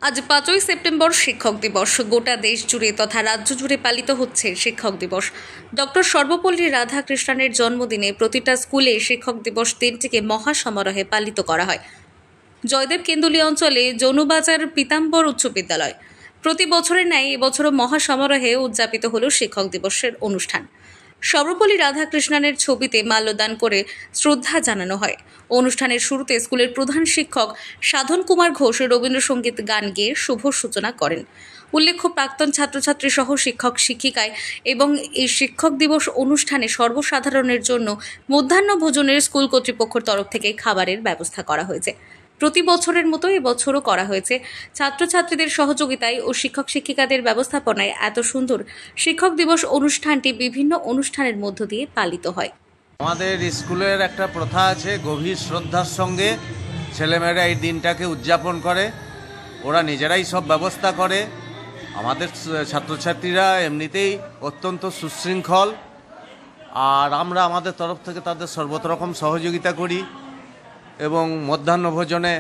আজ 5ই সেপ্টেম্বর শিক্ষক দিবস। গোটা দেশ জুড়ে তথা রাজ্য জুড়ে পালিত হচ্ছে শিক্ষক দিবস। ডক্টর সর্বপল্লী রাধাকৃষ্ণনের জন্মদিনে প্রতিটা স্কুলে শিক্ষক দিবস দিনটিকে মহা সমারোহে পালিত করা হয়। জয়দেব কেন্দুলি অঞ্চলে জনুবাজার পীতাম্বর উচ্চ বিদ্যালয়। প্রতি বছরের ন্যায় এবছরও মহা সমারোহে উদযাপিত হল শিক্ষক দিবসের অনুষ্ঠান। সর্বপল্লী রাধাকৃষ্ণনের ছবিতে মাল্যদান করে শ্রদ্ধা জানানো হয়। অনুষ্ঠানের শুরুতে স্কুলের প্রধান শিক্ষক সাধন কুমার ঘোষ রবীন্দ্রসঙ্গীত গান গেয়ে শুভ সূচনা করেন। উল্লেখ্য, প্রাক্তন ছাত্রছাত্রী সহ শিক্ষক শিক্ষিকায় এবং এই শিক্ষক দিবস অনুষ্ঠানে সর্বসাধারণের জন্য মধ্যাহ্ন ভোজনের স্কুল কর্তৃপক্ষের তরফ থেকে খাবারের ব্যবস্থা করা হয়েছে। প্রতি বছরের মতো এবছরও করা হয়েছে। ছাত্রছাত্রীদের সহযোগিতায় ও শিক্ষক শিক্ষিকাদের ব্যবস্থাপনায় এত সুন্দর শিক্ষক দিবস অনুষ্ঠানটি বিভিন্ন অনুষ্ঠানের মধ্য দিয়ে পালিত হয়। আমাদের স্কুলের একটা প্রথা আছে, গভীর শ্রদ্ধার সঙ্গে ছেলেমেয়েরা এই দিনটাকে উদযাপন করে। ওরা নিজেরাই সব ব্যবস্থা করে। আমাদের ছাত্রছাত্রীরা এমনিতেই অত্যন্ত সুশৃঙ্খল, আর আমরা আমাদের তরফ থেকে তাদের সর্বরকম সহযোগিতা করি এবং মধ্যাহ্ন ভোজনে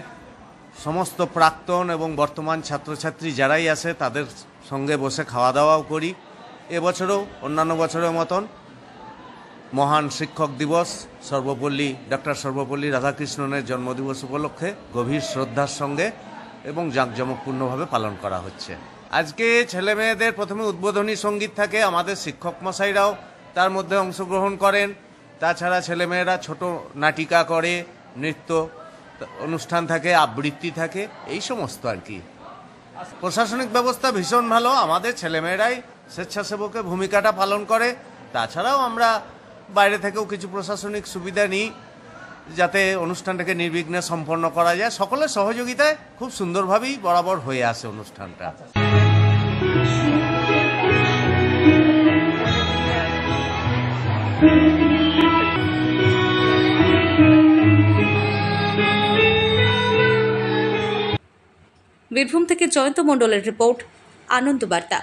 সমস্ত প্রাক্তন এবং বর্তমান ছাত্রছাত্রী যারাই আসে তাদের সঙ্গে বসে খাওয়া দাওয়াও করি। এবছরও অন্যান্য বছরের মতন মহান শিক্ষক দিবস ডক্টর সর্বপল্লী রাধাকৃষ্ণনের জন্মদিবস উপলক্ষে গভীর শ্রদ্ধার সঙ্গে এবং জাঁকজমকপূর্ণভাবে পালন করা হচ্ছে। আজকে ছেলে মেয়েদের প্রথমে উদ্বোধনী সঙ্গীত থাকে, আমাদের শিক্ষক মশাইরাও তার মধ্যে অংশগ্রহণ করেন। তাছাড়া ছেলেমেয়েরা ছোট নাটিকা করে, নৃত্য অনুষ্ঠান থাকে, আবৃত্তি থাকে, এই সমস্ত আর কি। প্রশাসনিক ব্যবস্থা ভীষণ ভালো, আমাদের ছেলেমেয়েরাই স্বেচ্ছাসেবকের ভূমিকাটা পালন করে। তাছাড়াও আমরা বাইরে থেকেও কিছু প্রশাসনিক সুবিধা নিই যাতে অনুষ্ঠানটাকে নির্বিঘ্নে সম্পন্ন করা যায়। সকলের সহযোগিতায় খুব সুন্দরভাবেই বরাবর হয়ে আসে অনুষ্ঠানটা। বীরভূম থেকে জয়ন্ত মণ্ডলের রিপোর্ট, আনন্দ বার্তা।